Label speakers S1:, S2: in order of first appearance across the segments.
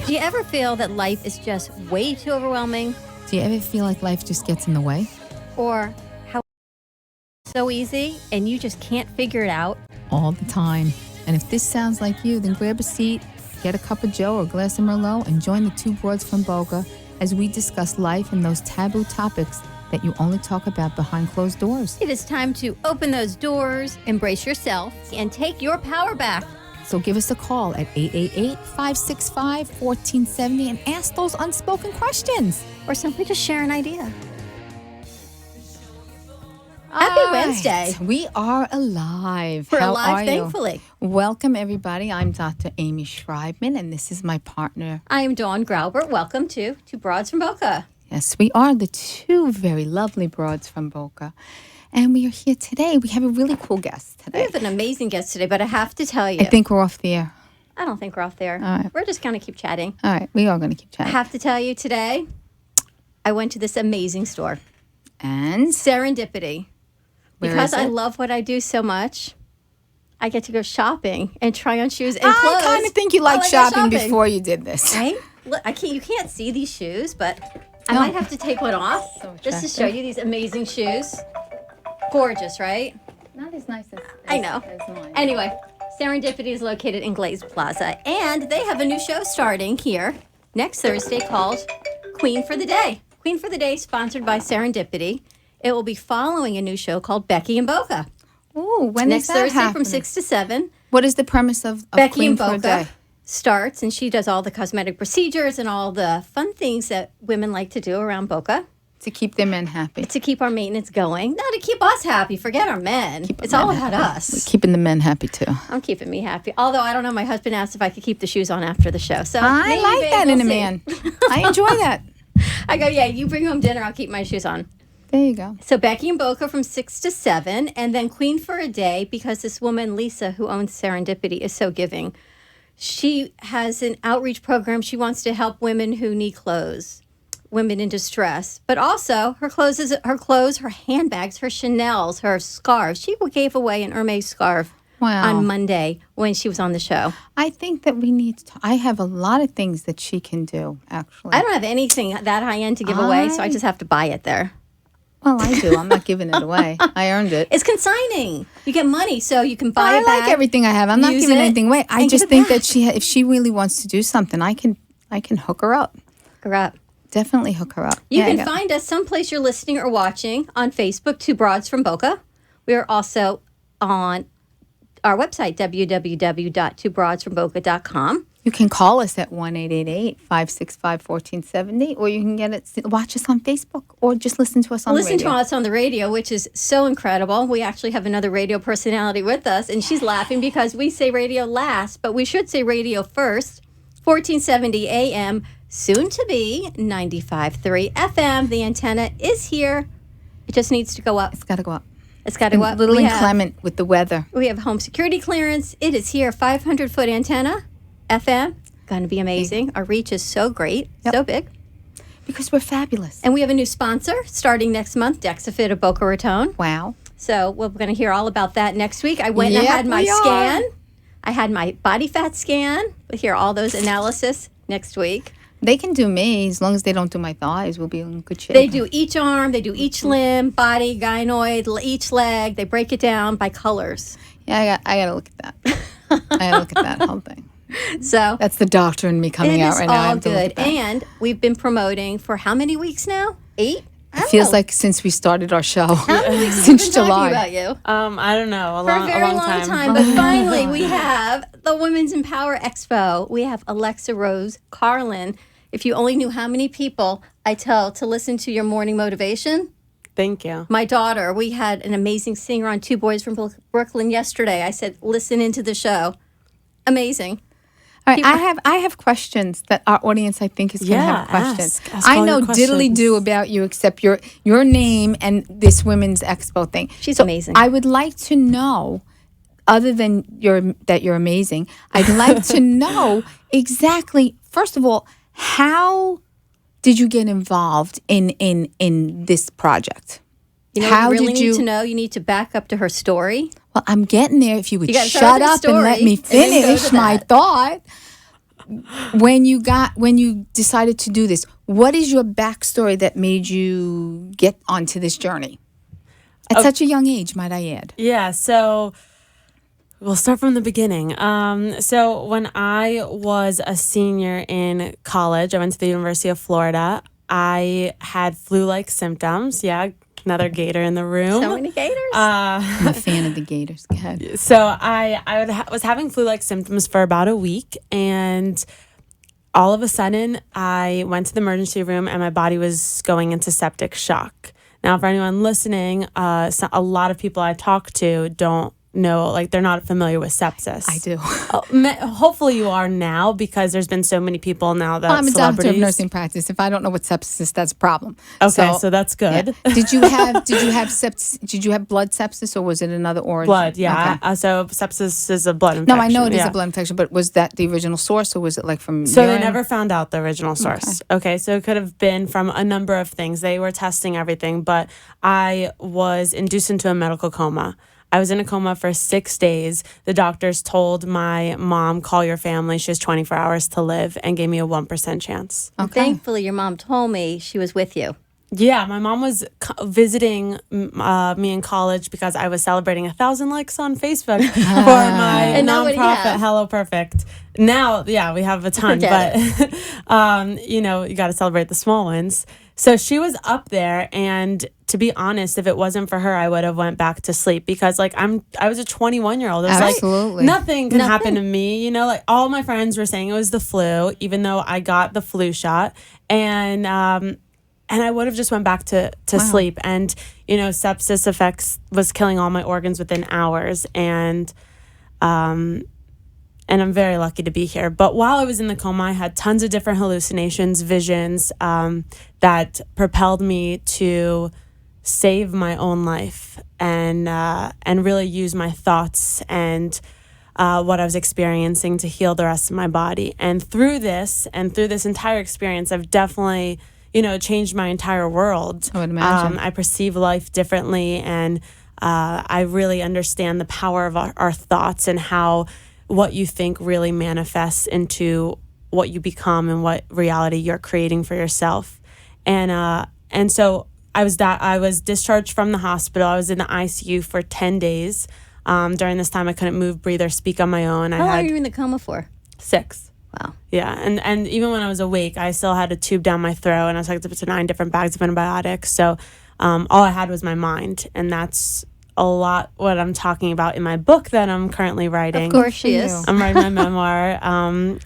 S1: Do you ever feel that life is just way too overwhelming?
S2: Do you ever feel like life just gets in the way?
S1: Or how it's so easy and you just can't figure it out?
S2: All the time. And if this sounds like you, then grab a seat, get a cup of Joe or a glass of Merlot, and join the two broads from Boca as we discuss life and those taboo topics that you only talk about behind closed doors.
S1: It is time to open those doors, embrace yourself, and take your power back.
S2: So give us a call at 888-565-1470 and ask those unspoken questions.
S1: Or simply just share an idea.
S2: Happy
S1: Wednesday.
S2: We are alive.
S1: We're
S2: How
S1: alive,
S2: are you?
S1: thankfully.
S2: Welcome, everybody. I'm Dr. Amy Schreibman, and this is my partner.
S1: I am Dawn Graubert. Welcome to Two Broads from Boca.
S2: Yes, we are the two very lovely broads from Boca. And we are here today. We have a really cool guest
S1: We
S2: today.
S1: have an amazing guest today, but I have to tell you.
S2: I think we're off the air.
S1: I don't think we're off there.
S2: All right.
S1: We're just going to keep chatting.
S2: All right, we are going to keep
S1: I
S2: chatting.
S1: have to tell you today, I went to this amazing store.
S2: And
S1: Serendipity.
S2: Where
S1: Because
S2: is
S1: I
S2: it?
S1: love what I do so much, I get to go shopping and try on shoes and
S2: I
S1: clothes.
S2: kind of think you
S1: while
S2: liked
S1: I go
S2: shopping before you did this.
S1: Right? Look, you can't see these shoes, but I
S2: No.
S1: might have to take one off
S2: So
S1: just to show
S2: attractive.
S1: you these amazing shoes. Gorgeous, right?
S2: Not as nice as
S1: I know.
S2: mine.
S1: Anyway, Serendipity is located in Glaze Plaza, and they have a new show starting here next Thursday called Queen for the Day. Queen for the Day, sponsored by Serendipity. It will be following a new show called Becky and Boca.
S2: Ooh, when
S1: Next
S2: is that
S1: Thursday
S2: happening?
S1: from 6 to 7.
S2: What is the premise of
S1: Becky
S2: Queen
S1: and
S2: for a
S1: Boca
S2: Day?
S1: starts, and she does all the cosmetic procedures and all the fun things that women like to do around Boca
S2: To keep their men happy.
S1: to keep our maintenance going. No, to keep us happy. Forget our men. It's all about us.
S2: Keeping the men happy, too.
S1: I'm keeping me happy. Although, I don't know, my husband asked if I could keep the shoes on after the show. So
S2: I
S1: maybe,
S2: like that
S1: we'll
S2: in a
S1: see.
S2: man. I enjoy that.
S1: I go, yeah, you bring home dinner, I'll keep my shoes on.
S2: There you go.
S1: So Becky and Boca from 6 to 7, and then Queen for a Day, because this woman, Lisa, who owns Serendipity, is so giving. She has an outreach program. She wants to help women who need clothes, women in distress. But also, her clothes, her handbags, her Chanels, her scarves. She gave away an Hermes scarf
S2: Wow.
S1: on Monday when she was on the show.
S2: I think that we need to. I have a lot of things that she can do, actually.
S1: I don't have anything that high end to give away, so I just have to buy it there.
S2: Well, I do. I'm not giving it away. I earned it.
S1: It's consigning. You get money, so you can buy
S2: I
S1: it back.
S2: like everything I have. I'm not
S1: use
S2: giving
S1: it,
S2: anything away. I
S1: and
S2: just
S1: give it
S2: think
S1: back.
S2: that if she really wants to do something, I can hook her up.
S1: Her up.
S2: Definitely hook her up.
S1: You
S2: There
S1: can
S2: go.
S1: find us someplace you're listening or watching on Facebook, Two Broads from Boca. We are also on our website, www.twobroadsfromboca.com.
S2: You can call us at 1-888-565-1470, or you can watch us on Facebook, or just listen to us on the
S1: Listen
S2: radio.
S1: to us on the radio, which is so incredible. We actually have another radio personality with us, and she's laughing because we say radio last, but we should say radio first. 1470 AM, soon to be 95.3 FM. The antenna is here. It just needs to go up.
S2: It's got to go up.
S1: It's got to go up.
S2: A little
S1: We have-
S2: inclement with the weather.
S1: We have home security clearance. It is here, 500-foot antenna, FM. Going to be amazing. Our reach is so great,
S2: Yep.
S1: so big.
S2: Because we're fabulous.
S1: And we have a new sponsor starting next month, Dexafit of Boca Raton.
S2: Wow.
S1: So we're going to hear all about that next week. I went and I
S2: Yep,
S1: had my
S2: we are.
S1: scan. I had my body fat scan. We'll hear all those analysis next week.
S2: They can do me as long as they don't do my thighs. We'll be in good shape.
S1: They do each arm, they do each limb, body, gynoid, each leg. They break it down by colors.
S2: Yeah, I got to look at that. I got to look at that whole thing.
S1: So
S2: That's the doctor in me coming
S1: it
S2: out
S1: is
S2: right now. I
S1: all
S2: have to look
S1: good.
S2: at that.
S1: And we've been promoting for how many weeks now? 8?
S2: It feels like since we started our show,
S1: How many weeks have
S2: since
S1: we been
S2: July.
S1: talking about you?
S3: I don't know.
S1: For a very long time. But finally, we have the Women's Empower Expo. We have Alexa Rose Carlin. If you only knew how many people I tell to listen to your morning motivation.
S3: Thank you.
S1: My daughter, we had an amazing singer on Two Boys from Brooklyn yesterday. I said, listen into the show. Amazing.
S2: All right, I have questions that our audience, I think, is going to have questions.
S3: ask
S2: I
S3: all
S2: know
S3: your
S2: diddly do
S3: questions.
S2: about you except your name and this Women's Expo thing.
S1: She's
S2: So
S1: amazing.
S2: I would like to know, other than that you're amazing, I'd like to know exactly, first of all, how did you get involved in this project?
S1: You know
S2: How
S1: what you really
S2: did
S1: need
S2: you-
S1: to know? You need to back up to her story.
S2: Well, I'm getting there. If you would
S1: You gotta
S2: shut
S1: start with the
S2: up and let
S1: story
S2: me
S1: and then go
S2: finish
S1: to
S2: my
S1: that.
S2: thought. when you decided to do this, what is your backstory that made you get onto this journey at such a young age, might I add?
S3: Yeah, so we'll start from the beginning. So when I was a senior in college, I went to the University of Florida. I had flu-like symptoms. Yeah, another gator in the room.
S1: So many gators.
S2: I'm a fan of the Gators. Go ahead.
S3: So I was having flu-like symptoms for about a week, and all of a sudden I went to the emergency room and my body was going into septic shock. Now, for anyone listening, a lot of people I talk to don't know, like they're not familiar with sepsis.
S2: I do.
S3: Hopefully you are now, because there's been so many people now that
S2: I'm a doctor of
S3: celebrities.
S2: nursing practice. If I don't know what sepsis is, that's a problem.
S3: Okay, so that's good.
S2: Yeah. Did you have blood sepsis, or was it another origin?
S3: Blood, yeah.
S2: Okay.
S3: So sepsis is a blood
S2: No,
S3: infection.
S2: I know it is
S3: yeah.
S2: a blood infection, but was that the original source, or was it like from
S3: So
S2: urine?
S3: they never found out the original source. Okay, so it could have been from a number of things. They were testing everything, but I was induced into a medical coma. I was in a coma for 6 days. The doctors told my mom, call your family. She has 24 hours to live, and gave me a 1% chance.
S1: And thankfully, your mom told me she was with you.
S3: Yeah, my mom was visiting me in college because I was celebrating 1,000 likes on Facebook for my
S1: And now what do you
S3: nonprofit,
S1: have?
S3: Hello Perfect. Now, yeah, we have a ton,
S1: Forget
S3: but you know, you got to celebrate the small ones. So she was up there, and to be honest, if it wasn't for her, I would have went back to sleep, because like I was a 21-year-old. There's
S2: Absolutely.
S3: like nothing can happen to me, you know. Like all my friends were saying it was the flu, even though I got the flu shot, and I would have just went back to sleep. And you know, sepsis effects was killing all my organs within hours, and I'm very lucky to be here. But while I was in the coma, I had tons of different hallucinations, visions that propelled me to save my own life, and really use my thoughts and what I was experiencing to heal the rest of my body. And through this entire experience, I've definitely, you know, changed my entire world.
S2: I would imagine.
S3: I perceive life differently, and I really understand the power of our thoughts, and how what you think really manifests into what you become and what reality you're creating for yourself. And so I was discharged from the hospital. I was in the ICU for 10 days. During this time, I couldn't move, breathe, or speak on my own.
S1: How long are you in the coma for?
S3: 6.
S1: Wow.
S3: Yeah, and even when I was awake, I still had a tube down my throat, and I was hooked up to 9 different bags of antibiotics. So all I had was my mind, and that's a lot what I'm talking about in my book that I'm currently writing.
S1: Of course she
S2: for
S1: is.
S2: you.
S3: I'm writing my memoir.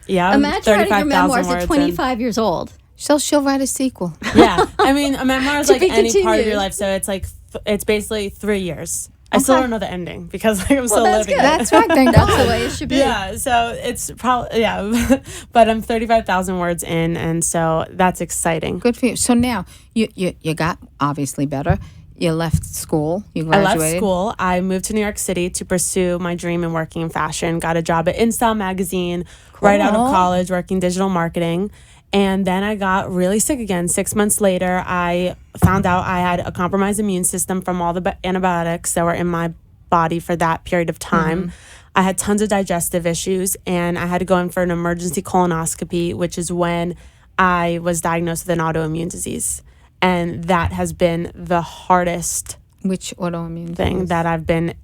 S3: Yeah, I'm
S1: Imagine writing your
S3: 35,000
S1: memoirs
S3: words
S1: at
S3: in.
S1: 25 years old.
S2: She'll write a sequel.
S3: Yeah, I mean, a memoir is
S1: To
S3: like
S1: be
S3: any part of
S1: continued.
S3: your life, so it's like it's basically 3 years. I still don't know the ending, because like, I'm still
S1: that's
S3: living
S1: good.
S3: it.
S2: That's right. Thank
S1: That's
S2: God.
S1: the way it should be.
S3: Yeah, so it's probably, yeah, but I'm 35,000 words in, and so that's exciting.
S2: Good for you. So now you got obviously better. You left school. You
S3: I
S2: graduated.
S3: left school. I moved to New York City to pursue my dream in working in fashion. Got a job at InStyle magazine right out of college, working digital marketing. And then I got really sick again. 6 months later, I found out I had a compromised immune system from all the antibiotics that were in my body for that period of time. I had tons of digestive issues, and I had to go in for an emergency colonoscopy, which is when I was diagnosed with an autoimmune disease. And that has been the hardest
S2: Which autoimmune
S3: thing
S2: disease?
S3: that I've been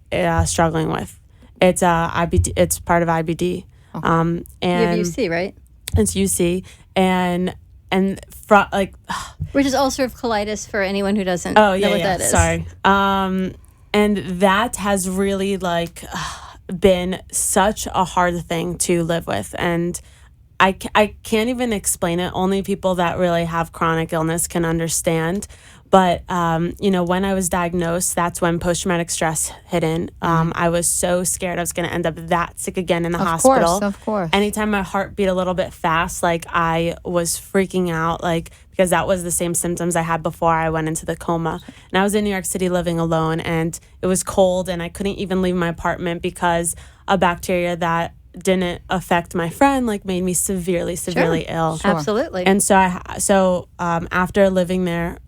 S3: struggling with. It's IBD. It's part of IBD.
S1: You
S3: And
S1: have UC, right?
S3: it's UC, and like,
S1: Which is ulcerative colitis for anyone who doesn't
S3: oh
S1: know
S3: yeah,
S1: what
S3: yeah,
S1: that is.
S3: sorry. And that has really like been such a hard thing to live with, and I can't even explain it. Only people that really have chronic illness can understand. But, you know, when I was diagnosed, that's when post-traumatic stress hit in. I was so scared I was going to end up that sick again in the hospital.
S2: Of course.
S3: Anytime my heart beat a little bit fast, like I was freaking out, like, because that was the same symptoms I had before I went into the coma. And I was in New York City living alone, and it was cold, and I couldn't even leave my apartment because a bacteria that didn't affect my friend like made me severely ill.
S1: Absolutely.
S3: And so after living there,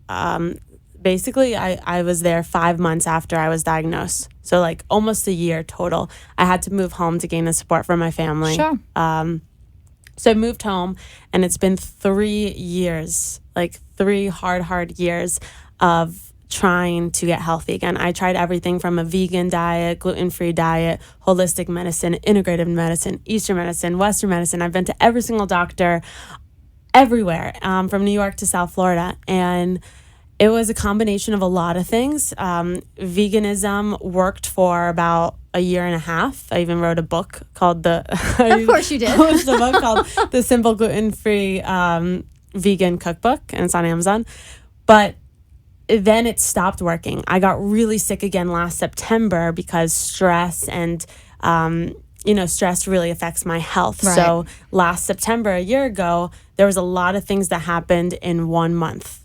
S3: basically I was there 5 months after I was diagnosed, so like almost a year total. I had to move home to gain the support from my family.
S2: Sure.
S3: So I moved home, and it's been 3 years, like 3 hard years of trying to get healthy again. I tried everything from a vegan diet, gluten-free diet, holistic medicine, integrative medicine, Eastern medicine, Western medicine. I've been to every single doctor everywhere, from New York to South Florida. And it was a combination of a lot of things. Veganism worked for about a year and a half. I even wrote a book called
S1: Of course you did.
S3: Published a book called The Simple Gluten-Free Vegan Cookbook, and it's on Amazon. But then it stopped working. I got really sick again last September because stress and stress really affects my health.
S2: Right.
S3: So last September, a year ago, there was a lot of things that happened in 1 month.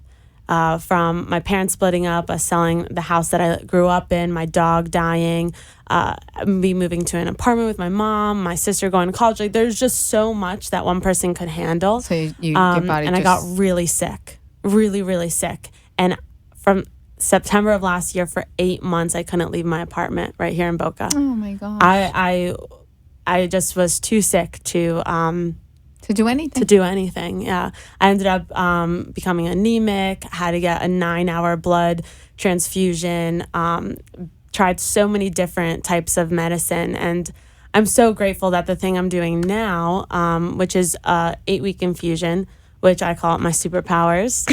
S3: From my parents splitting up, us selling the house that I grew up in, my dog dying, me moving to an apartment with my mom, my sister going to college. Like, there's just so much that one person could handle.
S2: So your body
S3: and I got really sick, really sick. And from September of last year, for 8 months, I couldn't leave my apartment right here in Boca.
S2: Oh my gosh.
S3: I just was too sick to
S2: do anything.
S3: to do anything. Yeah. I ended up becoming anemic, had to get a 9-hour blood transfusion, tried so many different types of medicine. And I'm so grateful that the thing I'm doing now, which is a 8-week infusion, which I call it my superpowers,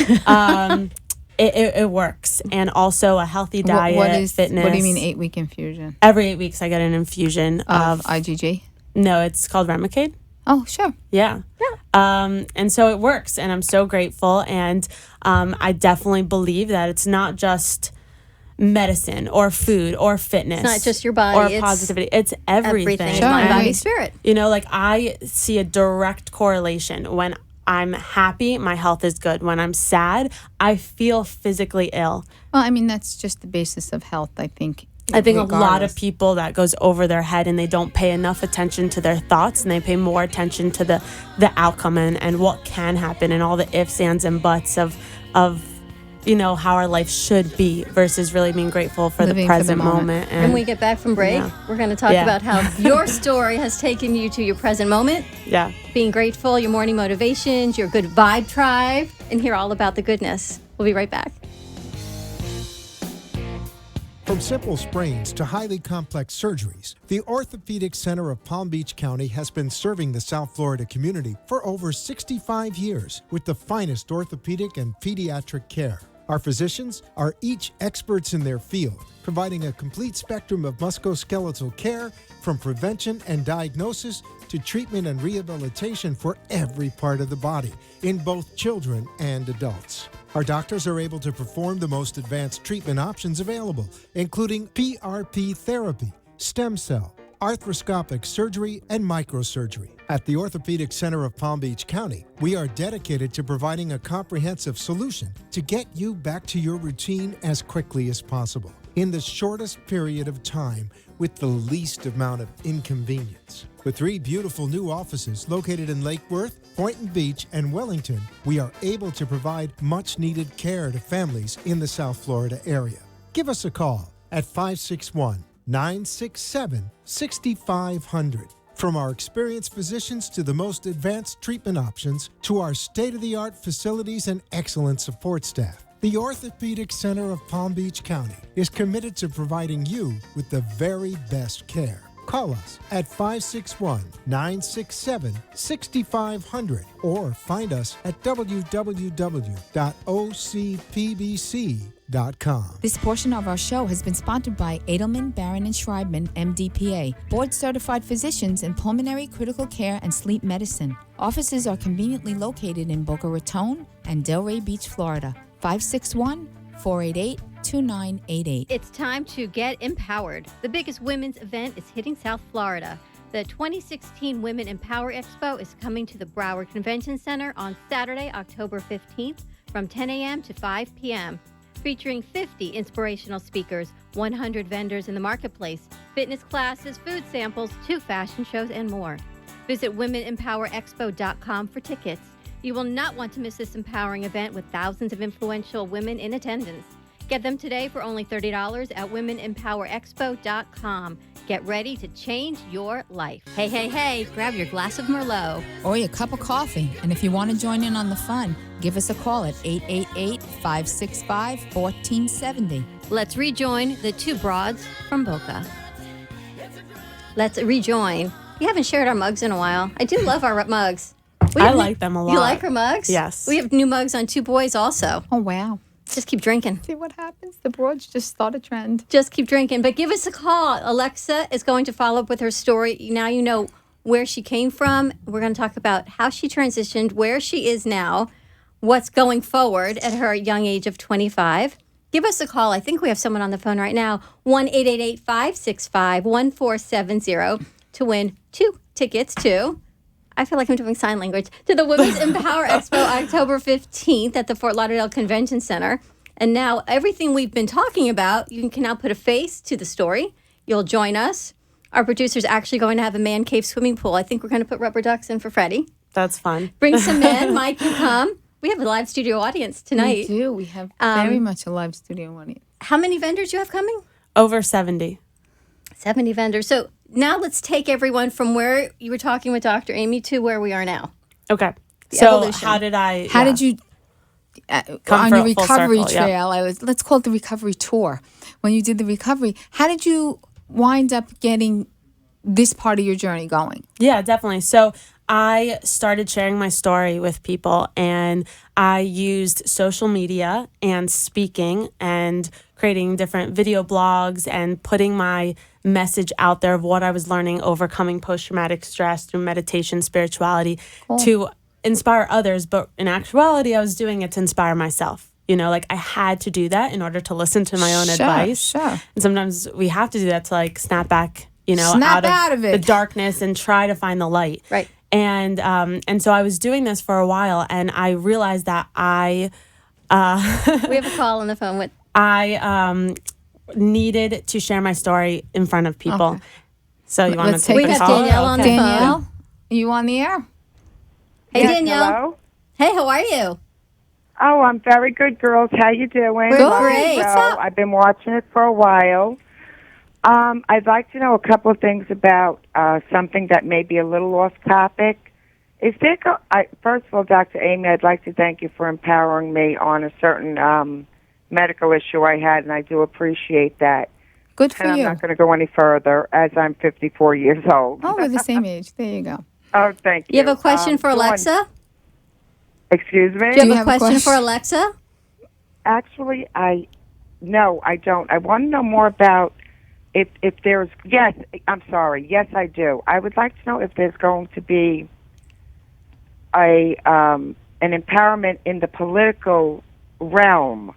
S3: it works. And also a healthy diet, fitness.
S2: What do you mean 8-week infusion?
S3: Every 8 weeks I get an infusion
S2: Of IgG?
S3: No, it's called Remicade.
S2: Oh, sure.
S3: Yeah. And so it works, and I'm so grateful. And I definitely believe that it's not just medicine or food or fitness.
S1: It's not just your body.
S3: Or
S1: It's
S3: positivity. It's everything.
S1: Sure, mind, body,
S2: right.
S1: spirit.
S3: Like, I see a direct correlation. When I'm happy, my health is good. When I'm sad, I feel physically ill.
S2: Well, I mean, that's just the basis of health, I think.
S3: I think a lot
S2: regardless.
S3: of people, that goes over their head, and they don't pay enough attention to their thoughts, and they pay more attention to the outcome and what can happen, and all the ifs, ands, and buts of how our life should be, versus really being grateful for
S2: Living
S3: the
S2: for the
S3: present
S2: moment.
S3: moment.
S1: When we get back from break,
S3: Yeah.
S1: we're going to talk
S3: Yeah.
S1: about how your story has taken you to your present moment,
S3: Yeah.
S1: being grateful, your morning motivations, your good vibe tribe, and hear all about the goodness. We'll be right back.
S4: From simple sprains to highly complex surgeries, the Orthopedic Center of Palm Beach County has been serving the South Florida community for over 65 years with the finest orthopedic and pediatric care. Our physicians are each experts in their field, providing a complete spectrum of musculoskeletal care, from prevention and diagnosis to treatment and rehabilitation for every part of the body, in both children and adults. Our doctors are able to perform the most advanced treatment options available, including PRP therapy, stem cell, arthroscopic surgery, and microsurgery. At the Orthopedic Center of Palm Beach County, we are dedicated to providing a comprehensive solution to get you back to your routine as quickly as possible, in the shortest period of time, with the least amount of inconvenience. With 3 beautiful new offices located in Lake Worth, Boynton Beach, and Wellington, we are able to provide much-needed care to families in the South Florida area. Give us a call at 561-967-6500. From our experienced physicians to the most advanced treatment options to our state-of-the-art facilities and excellent support staff, the Orthopedic Center of Palm Beach County is committed to providing you with the very best care. Call us at 561-967-6500 or find us at www.ocpbc.com.
S2: This portion of our show has been sponsored by Edelman, Barron, and Schreibman, MDPA, board-certified physicians in pulmonary, critical care, and sleep medicine. Offices are conveniently located in Boca Raton and Delray Beach, Florida. 561-488-2988.
S1: It's time to get empowered. The biggest women's event is hitting South Florida. The 2016 Women Empower Expo is coming to the Broward Convention Center on Saturday, October 15th from 10 a.m. to 5 p.m. Featuring 50 inspirational speakers, 100 vendors in the marketplace, fitness classes, food samples, 2 fashion shows, and more. Visit womenempowerexpo.com for tickets. You will not want to miss this empowering event with thousands of influential women in attendance. Get them today for only $30 at womenempowerexpo.com. Get ready to change your life. Hey, hey, hey, grab your glass of Merlot.
S2: Or your cup of coffee. And if you want to join in on the fun, give us a call at 888-565-1470.
S1: Let's rejoin the two broads from Boca. Let's rejoin. We haven't shared our mugs in a while. I do love our mugs.
S3: I like them a lot.
S1: You like our mugs?
S3: Yes.
S1: We have new mugs on Two Boys also.
S2: Oh, wow.
S1: Just keep drinking.
S2: See what happens? The broads just start a trend.
S1: Just keep drinking. But give us a call. Alexa is going to follow up with her story. Now you know where she came from. We're going to talk about how she transitioned, where she is now, what's going forward at her young age of 25. Give us a call. I think we have someone on the phone right now. 1-888-565-1470 to win 2 tickets to, I feel like I'm doing sign language, to the Women's Empower Expo October 15th at the Fort Lauderdale Convention Center. And now everything we've been talking about, you can now put a face to the story. You'll join us. Our producer's actually going to have a man cave swimming pool. I think we're going to put rubber ducks in for Freddie.
S3: That's fun.
S1: Bring some men. Mike can come. We have a live studio audience tonight.
S2: We do. We have very much a live studio audience.
S1: How many vendors do you have coming?
S3: Over 70.
S1: 70 vendors. So now let's take everyone from where you were talking with Dr. Amy to where we are now.
S3: Okay.
S1: The
S3: So
S1: evolution.
S3: how did I...
S2: How
S3: yeah.
S2: did you,
S3: Come
S2: on
S3: full
S2: your recovery
S3: circle, yeah.
S2: trail, let's call it the recovery tour. When you did the recovery, how did you wind up getting this part of your journey going?
S3: Yeah, definitely. So I started sharing my story with people, and I used social media and speaking and creating different video blogs and putting my message out there of what I was learning, overcoming post-traumatic stress through meditation, spirituality, to inspire others. But in actuality, I was doing it to inspire myself. You know, like I had to do that in order to listen to my own advice.
S2: Sure.
S3: And sometimes we have to do that to like snap back, you know,
S2: Snap out of it.
S3: the darkness and try to find the light.
S1: Right.
S3: And so I was doing this for a while, and I realized that
S1: We have a call on the phone with...
S3: I needed to share my story in front of people.
S2: Okay.
S3: So you want to
S2: Let's
S3: take
S2: take
S1: We
S3: the
S1: have
S3: call?
S1: Danielle on the
S2: Danielle,
S1: phone.
S2: are you on the air?
S1: Hey, Danielle.
S5: Hello?
S1: Hey, how are you?
S5: Oh, I'm very good, girls. How you doing?
S1: We're
S5: Love the
S1: great. What's
S5: show.
S1: up?
S5: I've been watching it for a while. I'd like to know a couple of things about something that may be a little off topic. Is there? First of all, Dr. Amy, I'd like to thank you for empowering me on a certain medical issue I had, and I do appreciate that.
S2: Good for
S5: And I'm
S2: you.
S5: not going to go any further, as I'm 54 years old.
S2: Oh, we're the same age. There you go.
S5: Oh, thank you.
S1: You have a question for
S5: Dawn,
S1: Alexa?
S5: Excuse me?
S1: Do you have
S2: you
S1: a
S2: have a
S1: question for
S2: question?
S1: Alexa?
S5: Actually, no, I don't. I want to know more about if there's. Yes, I'm sorry. Yes, I do. I would like to know if there's going to be an empowerment in the political realm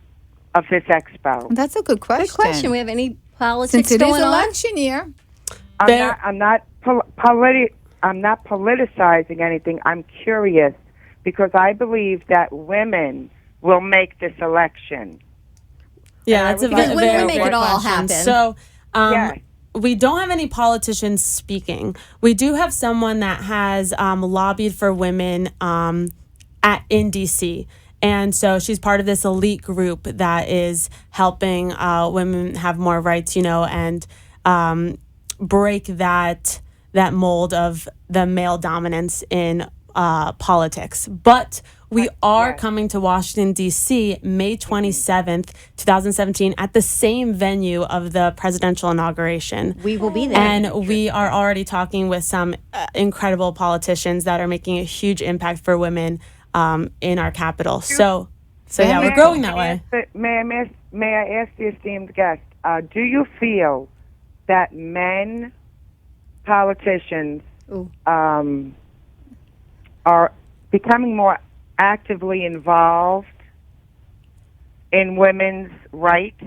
S5: of this expo.
S2: That's a good question.
S1: Good question. We have any politics
S2: Since it is
S1: going on?
S2: election year,
S5: I'm not politicizing anything. I'm curious because I believe that women will make this election.
S3: Yeah, that's a
S5: Because
S3: very,
S1: women
S3: very
S1: make
S3: good
S1: it all
S3: question.
S1: happen.
S3: So,
S5: Yes.
S3: we don't have any politicians speaking. We do have someone that has lobbied for women in DC. And so she's part of this elite group that is helping women have more rights, you know, and break that mold of the male dominance in politics. But we are coming to Washington, D.C. May 27th, 2017 at the same venue of the presidential inauguration.
S1: We will be there.
S3: And we are already talking with some incredible politicians that are making a huge impact for women in our capital. So yeah, we're growing that way.
S5: May I ask the esteemed guest, do you feel that men politicians are becoming more actively involved in women's rights?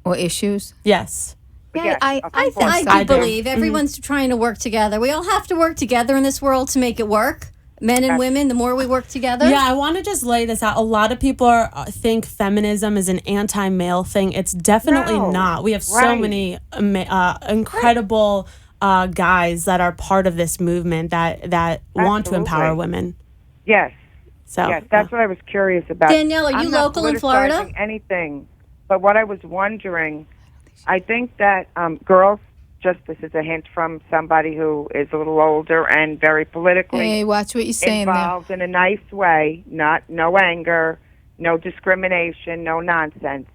S2: or issues.
S3: Yes.
S1: Yeah,
S5: Yes,
S1: I
S5: of course.
S1: do
S3: I do.
S1: believe everyone's trying to work together. We all have to work together in this world to make it work. Men and women, the more we work together.
S3: Yeah, I want to just lay this out. A lot of people think feminism is an anti-male thing. It's definitely
S5: No.
S3: not. We have so
S5: Right.
S3: many incredible guys that are part of this movement that want to empower
S5: Absolutely.
S3: women.
S5: Yes.
S3: So
S5: Yes, that's what I was curious about.
S1: Danielle, are you
S5: I'm not
S1: local in Florida?
S5: politicizing anything, but what I was wondering, I think that girls this is a hint from somebody who is a little older and very politically
S2: Hey, watch what you're saying there.
S5: involved in a nice way, no anger, no discrimination, no nonsense,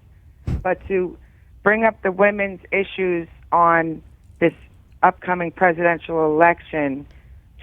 S5: but to bring up the women's issues on this upcoming presidential election,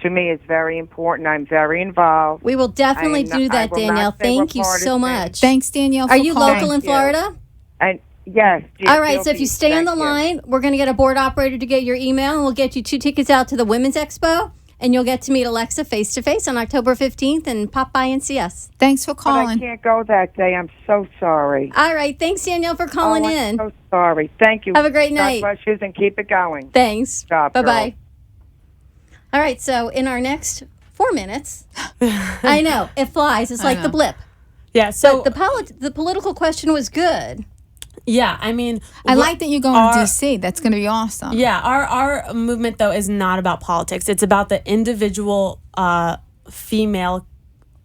S5: to me, is very important. I'm very involved.
S1: We will definitely do that, Danielle. Thank you so much.
S2: Thanks, Danielle.
S1: Are
S2: for
S1: you
S2: calling.
S1: local in Florida?
S5: And yes.
S1: All right, so if you stay on the
S5: thank you.
S1: line, we're going to get a board operator to get your email, and we'll get you 2 tickets out to the Women's Expo, and you'll get to meet Alexa face-to-face on October 15th and pop by and see us.
S2: Thanks for
S5: But I
S2: calling.
S5: can't go that day. I'm so sorry.
S1: All right, thanks, Danielle, for calling
S5: I'm
S1: in.
S5: so sorry. Thank you.
S1: Have a great night.
S5: God bless you and keep it going.
S1: Thanks.
S5: Good job,
S1: Bye-bye.
S5: girls.
S1: All right, so in our next 4 minutes, I know, it flies. It's like the blip.
S3: Yeah. So
S1: The political question was good.
S3: yeah, I mean,
S2: I like that you're going to DC. That's going to be awesome.
S3: Yeah, our movement though is not about politics. It's about the individual female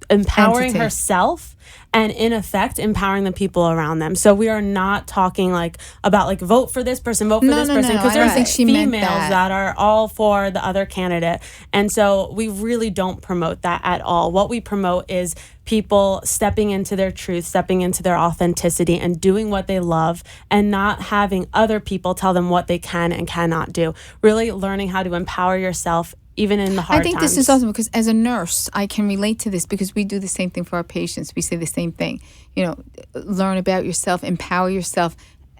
S3: empowering
S2: Entity.
S3: herself and in effect empowering the people around them. So we are not talking like about like vote for this person, vote for
S2: No,
S3: this
S2: no,
S3: person,
S2: no,
S3: because
S2: I don't
S3: there's
S2: think she meant
S3: females
S2: that.
S3: that are all for the other candidate. And so we really don't promote that at all. What we promote is people stepping into their truth, stepping into their authenticity and doing what they love and not having other people tell them what they can and cannot do. Really learning how to empower yourself even in the hard
S2: I think
S3: times.
S2: this is awesome because as a nurse, I can relate to this because we do the same thing for our patients. We say the same thing. You know, learn about yourself, empower yourself,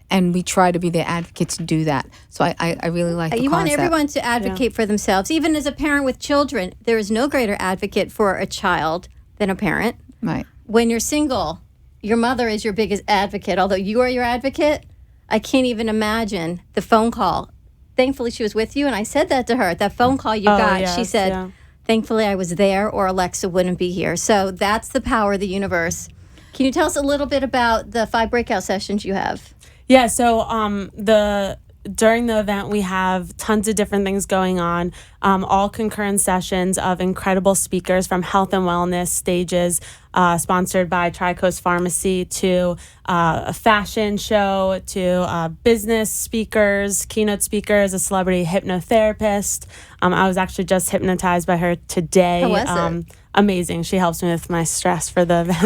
S2: and we try to be the advocate to do that. So I really like the
S1: You want
S2: concept.
S1: everyone to advocate for themselves. Even as a parent with children, there is no greater advocate for a child than a parent.
S2: Right.
S1: When you're single, your mother is your biggest advocate. Although you are your advocate, I can't even imagine the phone call. Thankfully, she was with you, and I said that to her. That phone call you got, she
S3: yes,
S1: said,
S3: yeah.
S1: thankfully I was there or Alexa wouldn't be here. So that's the power of the universe. Can you tell us a little bit about the 5 breakout sessions you have?
S3: Yeah, so during the event, we have tons of different things going on, all concurrent sessions of incredible speakers from health and wellness stages, sponsored by Tri-Coast Pharmacy, to a fashion show, to business speakers, keynote speakers, a celebrity hypnotherapist. I was actually just hypnotized by her today.
S1: How was it?
S3: Amazing. She helps me with my stress for the event.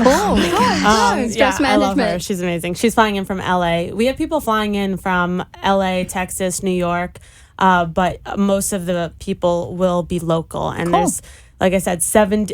S1: Stress
S3: I love her.
S1: management.
S3: She's amazing. She's flying in from LA. We have people flying in from LA, Texas, New York, but most of the people will be local. And there's, like I said,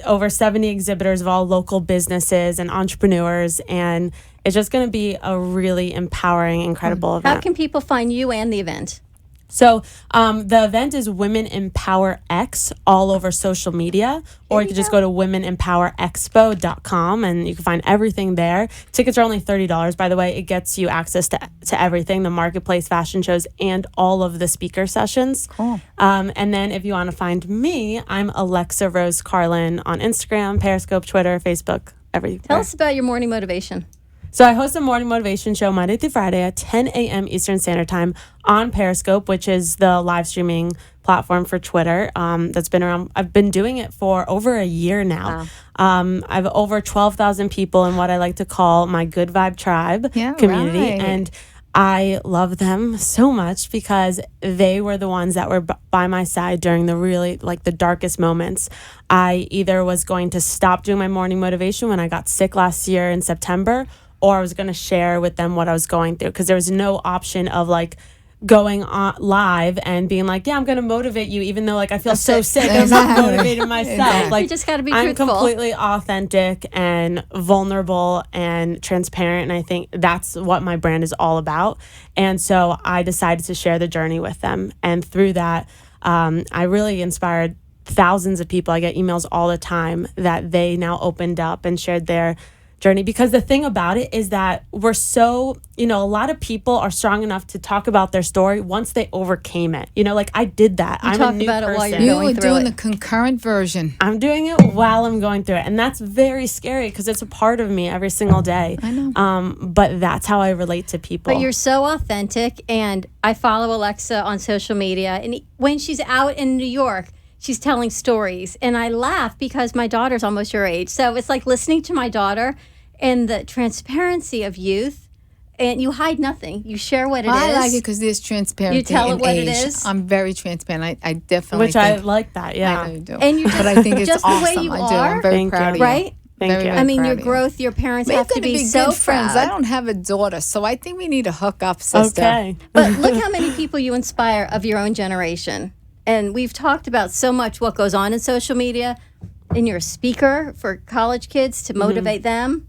S3: over 70 exhibitors of all local businesses and entrepreneurs. And it's just going to be a really empowering, incredible event.
S1: How can people find you and the event?
S3: So the event is Women Empower X all over social media, or you can just go to womenempowerexpo.com and you can find everything there. Tickets are only $30, by the way. It gets you access to everything, the marketplace, fashion shows, and all of the speaker sessions.
S2: Cool.
S3: And then if you want to find me, I'm Alexa Rose Carlin on Instagram, Periscope, Twitter, Facebook, everything.
S1: Tell us about your morning motivation.
S3: So I host a morning motivation show Monday through Friday at 10 a.m. Eastern Standard Time on Periscope, which is the live streaming platform for Twitter that's been around. I've been doing it for over a year now.
S1: Wow.
S3: I've over 12,000 people in what I like to call my Good Vibe Tribe community.
S2: Right.
S3: And I love them so much because they were the ones that were by my side during the really like the darkest moments. I either was going to stop doing my morning motivation when I got sick last year in September, or I was going to share with them what I was going through, because there was no option of like going on live and being like, yeah, I'm going to motivate you, even though like I feel so sick. I'm not
S2: Exactly.
S3: motivating myself.
S2: Exactly.
S3: Like
S1: You just gotta be
S3: I'm
S1: truthful.
S3: completely authentic and vulnerable and transparent. And I think that's what my brand is all about. And so I decided to share the journey with them. And through that, I really inspired thousands of people. I get emails all the time that they now opened up and shared their journey, because the thing about it is that we're so, a lot of people are strong enough to talk about their story once they overcame it. Like I did that. I'm
S1: talk
S3: a new
S1: about it
S3: person.
S1: while you're
S2: You
S1: going
S2: were
S1: through
S2: doing
S1: it.
S2: the concurrent version.
S3: I'm doing it while I'm going through it, and that's very scary because it's a part of me every single day.
S2: I know.
S3: But that's how I relate to people.
S1: But you're so authentic, and I follow Alexa on social media, and when she's out in New York, she's telling stories, and I laugh because my daughter's almost your age. So it's like listening to my daughter, and the transparency of youth and you hide nothing. You share what it is.
S2: I like it because there's transparency.
S1: You tell it
S2: in
S1: what
S2: age.
S1: it is.
S2: I'm very transparent. I definitely
S3: Which I
S2: think,
S3: like that. Yeah.
S2: I know you do.
S1: And you
S2: but I think it's
S1: just the way
S2: awesome.
S1: you
S2: I do.
S1: are.
S2: I'm very
S3: Thank
S2: proud
S3: you.
S2: of you.
S1: Right?
S3: Thank
S2: Very,
S3: you.
S2: very
S1: I mean, your
S2: proud of you.
S1: growth, your parents
S2: We're
S1: have to
S2: gonna
S1: be
S2: be
S1: so
S2: good friends. I
S1: proud.
S2: don't have a daughter, so I think we need to hook up, sister.
S3: Okay.
S1: But look how many people you inspire of your own generation. And we've talked about so much what goes on in social media. And you're a speaker for college kids to motivate them.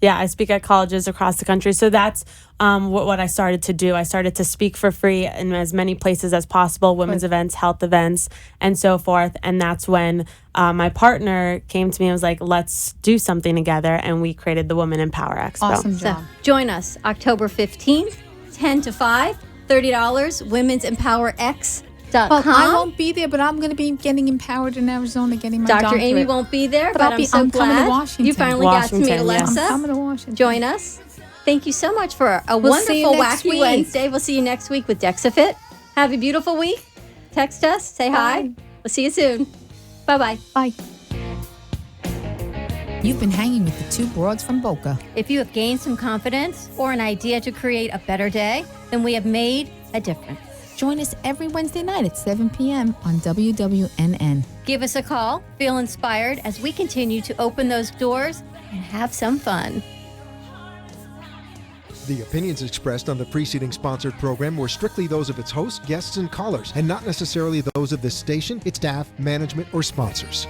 S3: Yeah, I speak at colleges across the country. So that's what I started to do. I started to speak for free in as many places as possible, women's events, health events, and so forth. And that's when my partner came to me and was like, let's do something together. And we created the Women in Power Expo.
S2: Awesome
S1: So
S2: job.
S1: join us October 15th, 10 to 5, $30, women'sempowerx.com.
S2: Well, I won't be there, but I'm going to be getting empowered in Arizona, getting my
S1: Dr.
S2: doctorate.
S1: Amy won't be there, but
S2: I'll
S1: I'm
S2: be-
S1: so
S2: I'm coming to
S1: glad
S2: Washington.
S1: you finally got to meet
S3: Washington, yes.
S1: Alexa.
S2: I'm coming to Washington.
S1: Join us. Thank you so much for a
S2: We'll see you
S1: wonderful
S2: next
S1: Wacky
S2: week.
S1: Wednesday. We'll see you next week with DexaFit. Have a beautiful week. Text us. Say hi.
S2: Bye.
S1: We'll see you soon. Bye-bye.
S2: Bye. You've been hanging with the two broads from Boca.
S1: If you have gained some confidence or an idea to create a better day, then we have made a difference.
S2: Join us every Wednesday night at 7 p.m. on WWNN.
S1: Give us a call. Feel inspired as we continue to open those doors and have some fun.
S4: The opinions expressed on the preceding sponsored program were strictly those of its hosts, guests, and callers, and not necessarily those of this station, its staff, management, or sponsors.